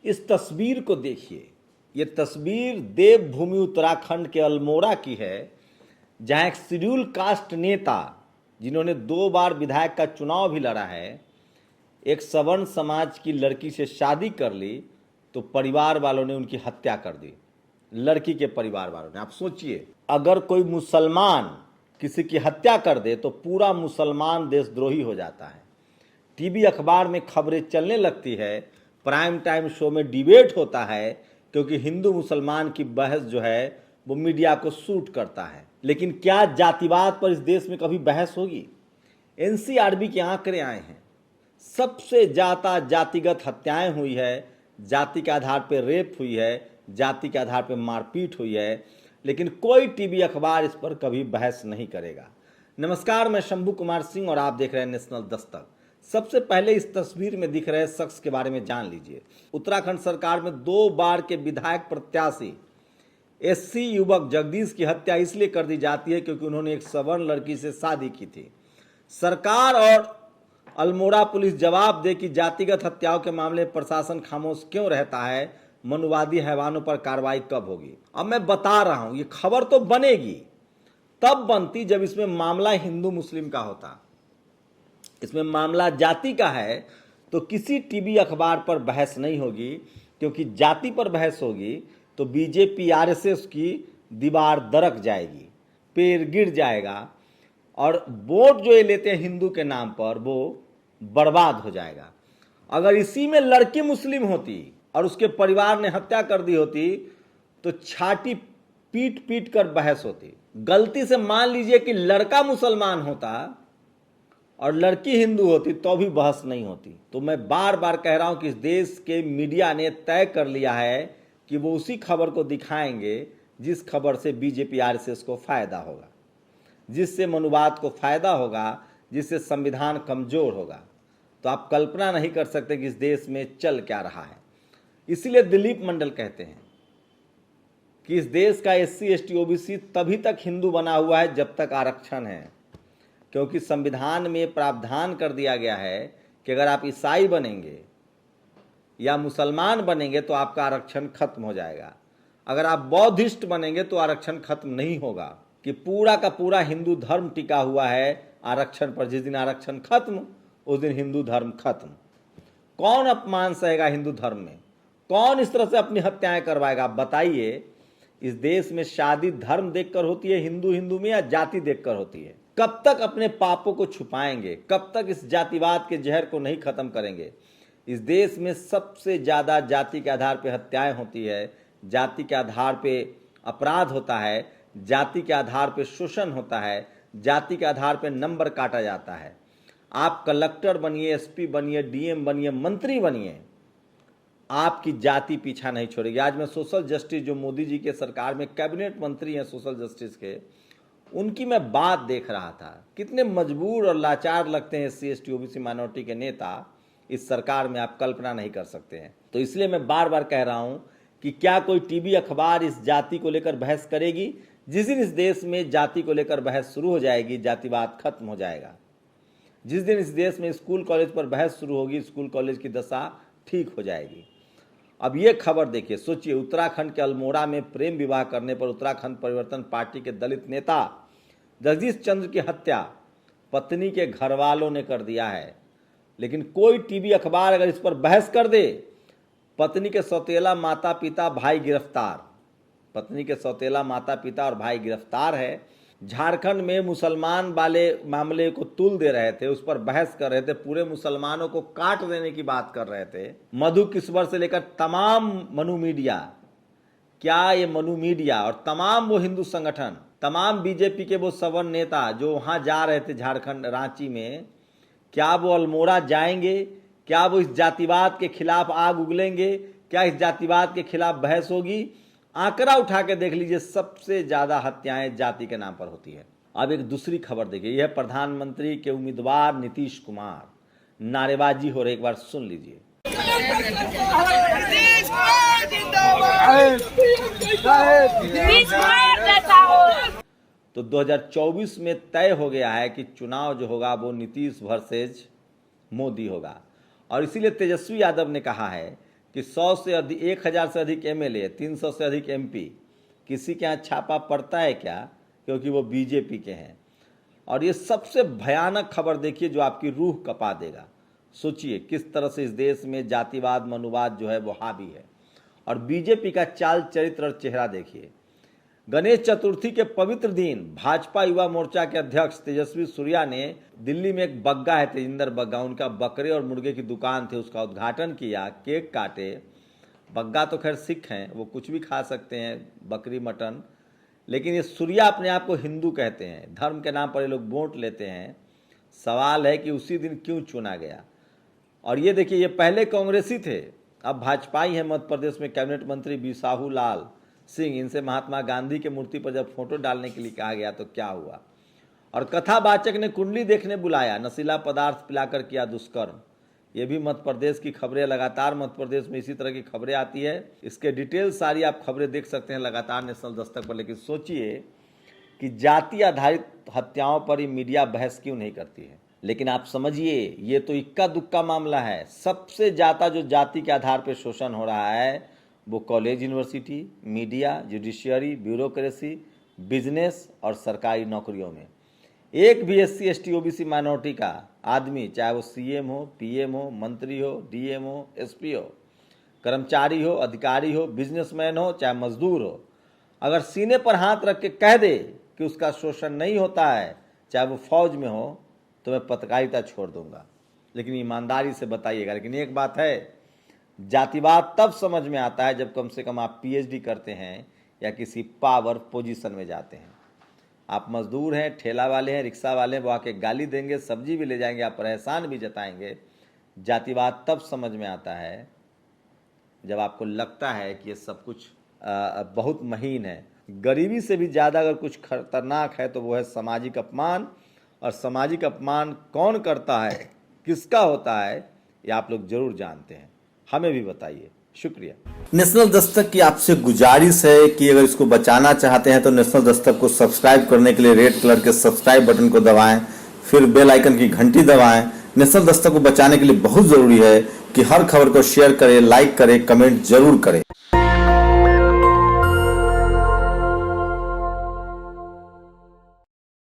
इस तस्वीर को देखिए। ये तस्वीर देवभूमि उत्तराखंड के अल्मोड़ा की है, जहां एक शेड्यूल कास्ट नेता जिन्होंने 2 बार विधायक का चुनाव भी लड़ा है, एक सवर्ण समाज की लड़की से शादी कर ली तो परिवार वालों ने उनकी हत्या कर दी। लड़की के परिवार वालों ने। आप सोचिए, अगर कोई मुसलमान किसी की हत्या कर दे तो पूरा मुसलमान देशद्रोही हो जाता है। टीवी अखबार में खबरें चलने लगती है, प्राइम टाइम शो में डिबेट होता है, क्योंकि हिंदू मुसलमान की बहस जो है वो मीडिया को सूट करता है। लेकिन क्या जातिवाद पर इस देश में कभी बहस होगी? एनसीआरबी के आंकड़े आए हैं, सबसे ज़्यादा जातिगत हत्याएं हुई है, जाति के आधार पर रेप हुई है, जाति के आधार पर मारपीट हुई है, लेकिन कोई टीवी अखबार इस पर कभी बहस नहीं करेगा। नमस्कार, मैं शंभू कुमार सिंह और आप देख रहे हैं नेशनल दस्तक। सबसे पहले इस तस्वीर में दिख रहे शख्स के बारे में जान लीजिए। उत्तराखंड सरकार में 2 बार के विधायक प्रत्याशी एससी युवक जगदीश की हत्या इसलिए कर दी जाती है क्योंकि उन्होंने एक सवर्ण लड़की से शादी की थी। सरकार और अल्मोड़ा पुलिस जवाब दे कि जातिगत हत्याओं के मामले में प्रशासन खामोश क्यों रहता है, मनुवादी हैवानों पर कार्रवाई कब होगी? अब मैं बता रहा हूं, ये खबर तो बनेगी, तब बनती जब इसमें मामला हिंदू मुस्लिम का होता। इसमें मामला जाति का है तो किसी टीवी अखबार पर बहस नहीं होगी, क्योंकि जाति पर बहस होगी तो बीजेपी आरएसएस की दीवार दरक जाएगी, पेड़ गिर जाएगा और वोट जो ये लेते हैं हिंदू के नाम पर वो बर्बाद हो जाएगा। अगर इसी में लड़की मुस्लिम होती और उसके परिवार ने हत्या कर दी होती तो छाती पीट पीट कर बहस होती। गलती से मान लीजिए कि लड़का मुसलमान होता और लड़की हिंदू होती तो भी बहस नहीं होती। तो मैं बार बार कह रहा हूं कि इस देश के मीडिया ने तय कर लिया है कि वो उसी खबर को दिखाएंगे जिस खबर से बीजेपी आरएसएस को फायदा होगा, जिससे मनुवाद को फायदा होगा, जिससे संविधान कमजोर होगा। तो आप कल्पना नहीं कर सकते कि इस देश में चल क्या रहा है। इसीलिए दिलीप मंडल कहते हैं कि इस देश का एससी एसटी ओबीसी तभी तक हिंदू बना हुआ है जब तक आरक्षण है, क्योंकि संविधान में प्रावधान कर दिया गया है कि अगर आप ईसाई बनेंगे या मुसलमान बनेंगे तो आपका आरक्षण खत्म हो जाएगा। अगर आप बौद्धिस्ट बनेंगे तो आरक्षण खत्म नहीं होगा, कि पूरा का पूरा हिंदू धर्म टिका हुआ है आरक्षण पर। जिस दिन आरक्षण खत्म उस दिन हिंदू धर्म खत्म। कौन अपमान सहेगा हिंदू धर्म में? कौन इस तरह से अपनी हत्याएं करवाएगा? आप बताइए, इस देश में शादी धर्म देखकर होती है हिंदू हिंदू में, या जाति देखकर होती है? कब तक अपने पापों को छुपाएंगे? कब तक इस जातिवाद के जहर को नहीं खत्म करेंगे? इस देश में सबसे ज्यादा जाति के आधार पर हत्याएं होती है, जाति के आधार पर अपराध होता है, जाति के आधार पर शोषण होता है, जाति के आधार पर नंबर काटा जाता है। आप कलेक्टर बनिए, एसपी बनिए, डीएम बनिए, मंत्री बनिए, आपकी जाति पीछा नहीं छोड़ेगी। आज मैं सोशल जस्टिस, जो मोदी जी के सरकार में कैबिनेट मंत्री हैं सोशल जस्टिस के, उनकी मैं बात देख रहा था। कितने मजबूर और लाचार लगते हैं एससी एसटी ओबीसी माइनॉरिटी के नेता इस सरकार में, आप कल्पना नहीं कर सकते हैं। तो इसलिए मैं बार बार कह रहा हूं कि क्या कोई टीवी अखबार इस जाति को लेकर बहस करेगी? जिस दिन इस देश में जाति को लेकर बहस शुरू हो जाएगी, जातिवाद खत्म हो जाएगा। जिस दिन इस देश में स्कूल कॉलेज पर बहस शुरू होगी, स्कूल कॉलेज की दशा ठीक हो जाएगी। अब ये खबर देखिए, सोचिए, उत्तराखंड के अल्मोड़ा में प्रेम विवाह करने पर उत्तराखंड परिवर्तन पार्टी के दलित नेता जगदीश चंद्र की हत्या पत्नी के घर वालों ने कर दिया है। लेकिन कोई टीवी अखबार अगर इस पर बहस कर दे, पत्नी के सौतेला माता पिता भाई गिरफ्तार, पत्नी के सौतेला माता पिता और भाई गिरफ्तार है। झारखंड में मुसलमान वाले मामले को तुल दे रहे थे, उस पर बहस कर रहे थे, पूरे मुसलमानों को काट देने की बात कर रहे थे। मधु किस्वर से लेकर तमाम मनु मीडिया, क्या ये मनु मीडिया और तमाम वो हिंदू संगठन, तमाम बीजेपी के वो सवर्ण नेता जो वहां जा रहे थे झारखंड रांची में, क्या वो अल्मोड़ा जाएंगे? क्या वो इस जातिवाद के खिलाफ आग उगलेंगे? क्या इस जातिवाद के खिलाफ बहस होगी? आंकड़ा उठा के देख लीजिए, सबसे ज्यादा हत्याएं जाति के नाम पर होती है। अब एक दूसरी खबर देखिए, यह प्रधानमंत्री के उम्मीदवार नीतीश कुमार, नारेबाजी हो रही, एक बार सुन लीजिए। तो 2024 में तय हो गया है कि चुनाव जो होगा वो नीतीश वर्सेज मोदी होगा, और इसीलिए तेजस्वी यादव ने कहा है कि 100 से अधिक 1000 से अधिक एमएलए, 300 से अधिक एमपी, किसी के यहाँ छापा पड़ता है क्या? क्योंकि वो बीजेपी के हैं। और ये सबसे भयानक खबर देखिए जो आपकी रूह कपा देगा। सोचिए किस तरह से इस देश में जातिवाद मनुवाद जो है वो हावी है। और बीजेपी का चाल चरित्र और चेहरा देखिए। गणेश चतुर्थी के पवित्र दिन भाजपा युवा मोर्चा के अध्यक्ष तेजस्वी सूर्या ने दिल्ली में एक बग्गा है, तेजिंदर बग्गा, उनका बकरे और मुर्गे की दुकान थी, उसका उद्घाटन किया, केक काटे। बग्गा तो खैर सिख हैं, वो कुछ भी खा सकते हैं, बकरी मटन, लेकिन ये सूर्या अपने आप को हिंदू कहते हैं। धर्म के नाम पर ये लोग वोट लेते हैं। सवाल है कि उसी दिन क्यों चुना गया। और ये देखिए, ये पहले कांग्रेसी थे, अब भाजपाई हैं। मध्य प्रदेश में कैबिनेट मंत्री बिसाहू लाल सिंह, इनसे महात्मा गांधी के मूर्ति पर जब फोटो डालने के लिए कहा गया तो क्या हुआ। और कथावाचक ने कुंडली देखने बुलाया, नशीला पदार्थ पिलाकर किया दुष्कर्म। ये भी मध्य प्रदेश की खबरें, लगातार मध्य प्रदेश में इसी तरह की खबरें आती है। इसके डिटेल सारी आप खबरें देख सकते हैं लगातार नेशनल दस्तक पर। लेकिन सोचिए कि जाति आधारित हत्याओं पर ही मीडिया बहस क्यों नहीं करती है। लेकिन आप समझिए, ये तो इक्का दुक्का मामला है। सबसे ज़्यादा जो जाति के आधार पर शोषण हो रहा है वो college, university, media, judiciary, bureaucracy, business और सरकारी नौकरियों में। एक भी SC ST OBC माइनॉरिटी का आदमी, चाहे वो CM हो, PM हो, मंत्री हो, DM हो, SP हो, कर्मचारी हो, अधिकारी हो, बिजनेसमैन हो, चाहे मजदूर हो, अगर सीने पर हाथ रख के कह दे कि उसका शोषण नहीं होता है, चाहे वो फौज में हो, तो मैं पत्रकारिता छोड़ दूंगा। लेकिन ईमानदारी से बताइएगा। लेकिन एक बात है, जातिवाद तब समझ में आता है जब कम से कम आप PhD करते हैं या किसी पावर पोजीशन में जाते हैं। आप मजदूर हैं, ठेला वाले हैं, रिक्शा वाले हैं, वो आके गाली देंगे, सब्जी भी ले जाएंगे, आप पर एहसान भी जताएंगे। जातिवाद तब समझ में आता है जब आपको लगता है कि ये सब कुछ बहुत महीन है। गरीबी से भी ज़्यादा अगर कुछ खतरनाक है तो वो है सामाजिक अपमान। और सामाजिक अपमान कौन करता है, किसका होता है, ये आप लोग जरूर जानते हैं, हमें भी बताइए। शुक्रिया। नेशनल दस्तक की आपसे गुजारिश है कि अगर इसको बचाना चाहते हैं तो नेशनल दस्तक को सब्सक्राइब करने के लिए रेड कलर के सब्सक्राइब बटन को दबाएं, फिर बेल आइकन की घंटी दबाएं। नेशनल दस्तक को बचाने के लिए बहुत जरूरी है कि हर खबर को शेयर करें, लाइक करें, कमेंट जरूर करें।